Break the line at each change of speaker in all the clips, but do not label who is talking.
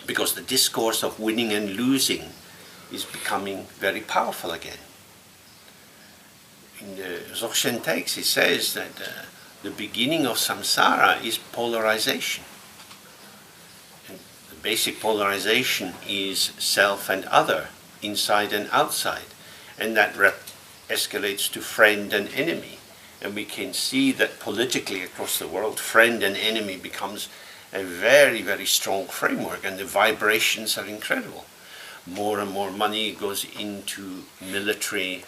because the discourse of winning and losing is becoming very powerful again. In the Dzogchen text, it says that the beginning of samsara is polarization. And the basic polarization is self and other, inside and outside, and that escalates to friend and enemy. And we can see that politically across the world, friend and enemy becomes a very, very strong framework, and the vibrations are incredible. More and more money goes into military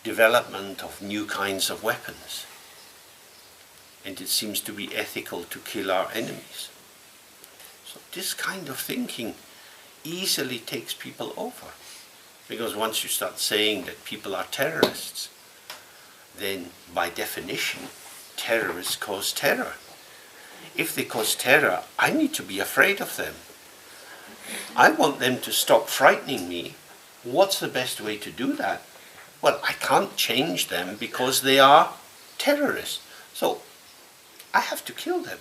development of new kinds of weapons. And it seems to be ethical to kill our enemies. So this kind of thinking easily takes people over. Because once you start saying that people are terrorists, then by definition, terrorists cause terror. If they cause terror, I need to be afraid of them. I want them to stop frightening me. What's the best way to do that? Well, I can't change them because they are terrorists. So I have to kill them.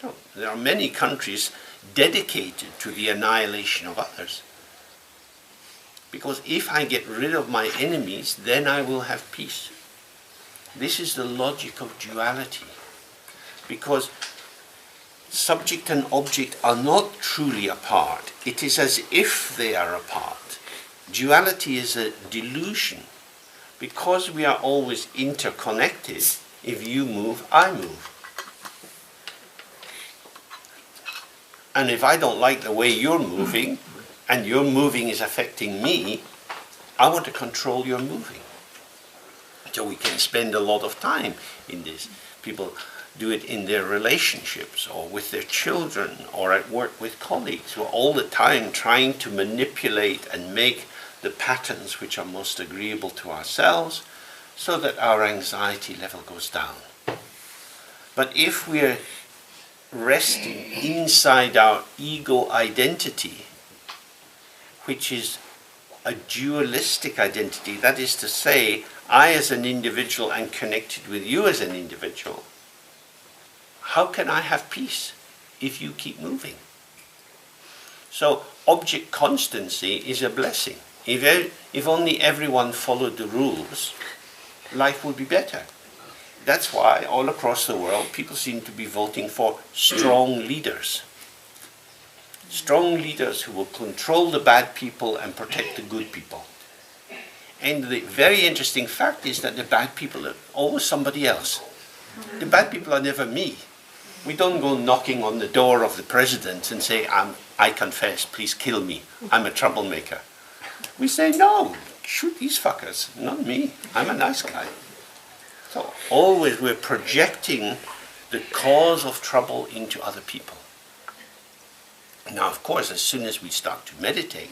No, there are many countries dedicated to the annihilation of others. Because if I get rid of my enemies, then I will have peace. This is the logic of duality. Because subject and object are not truly apart. It is as if they are apart. Duality is a delusion. Because we are always interconnected, if you move, I move. And if I don't like the way you're moving, and your moving is affecting me, I want to control your moving. So we can spend a lot of time in this. People do it in their relationships, or with their children, or at work with colleagues, who are all the time trying to manipulate and make the patterns which are most agreeable to ourselves, so that our anxiety level goes down. But if we're resting inside our ego identity, which is a dualistic identity, that is to say, I as an individual am connected with you as an individual, how can I have peace if you keep moving? So object constancy is a blessing. If only everyone followed the rules, life would be better. That's why all across the world people seem to be voting for strong leaders. Strong leaders who will control the bad people and protect the good people. And the very interesting fact is that the bad people are always somebody else. The bad people are never me. We don't go knocking on the door of the president and say, I confess, please kill me. I'm a troublemaker. We say, no, shoot these fuckers, not me. I'm a nice guy. So always we're projecting the cause of trouble into other people. Now, of course, as soon as we start to meditate,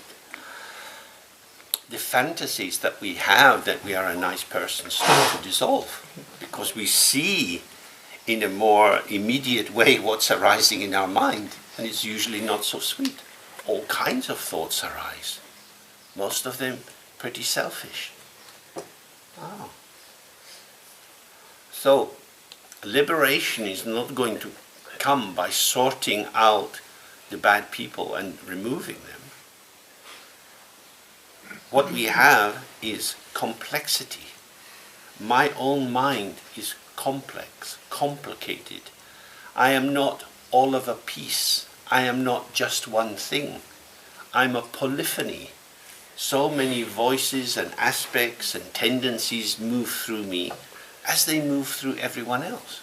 the fantasies that we have that we are a nice person start to dissolve, because we see in a more immediate way what's arising in our mind, and it's usually not so sweet. All kinds of thoughts arise, most of them pretty selfish. Oh. So, liberation is not going to come by sorting out the bad people and removing them. What we have is complexity. My own mind is complex, complicated. I am not all of a piece. I am not just one thing. I'm a polyphony. So many voices and aspects and tendencies move through me as they move through everyone else.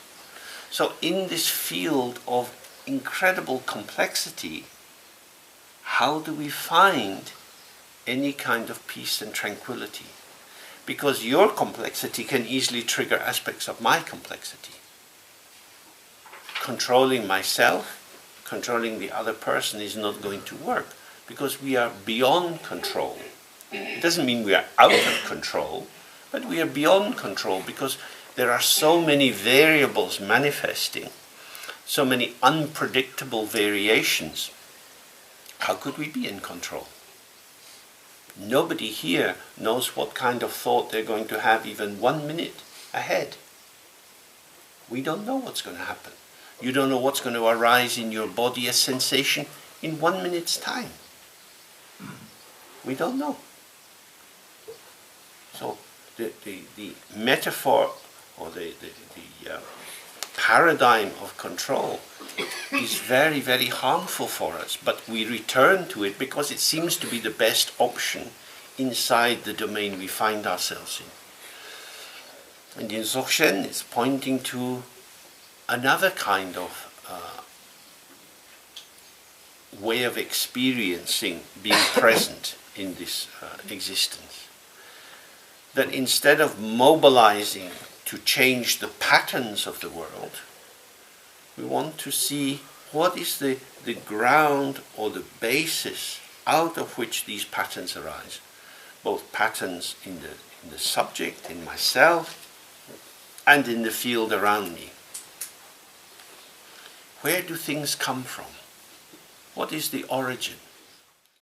So in this field of incredible complexity, how do we find any kind of peace and tranquility? Because your complexity can easily trigger aspects of my complexity. Controlling myself, controlling the other person is not going to work, because we are beyond control. It doesn't mean we are out of control, but we are beyond control because there are so many variables manifesting, so many unpredictable variations. How could we be in control? Nobody here knows what kind of thought they're going to have even 1 minute ahead. We don't know what's going to happen. You don't know what's going to arise in your body as sensation in 1 minute's time. We don't know. So the metaphor or the paradigm of control is very, very harmful for us, but we return to it because it seems to be the best option inside the domain we find ourselves in. And in Dzogchen, it's pointing to another kind of way of experiencing being present in this existence. That instead of mobilizing to change the patterns of the world, we want to see what is the ground or the basis out of which these patterns arise. Both patterns in the subject, in myself, and in the field around me. Where do things come from? What is the origin?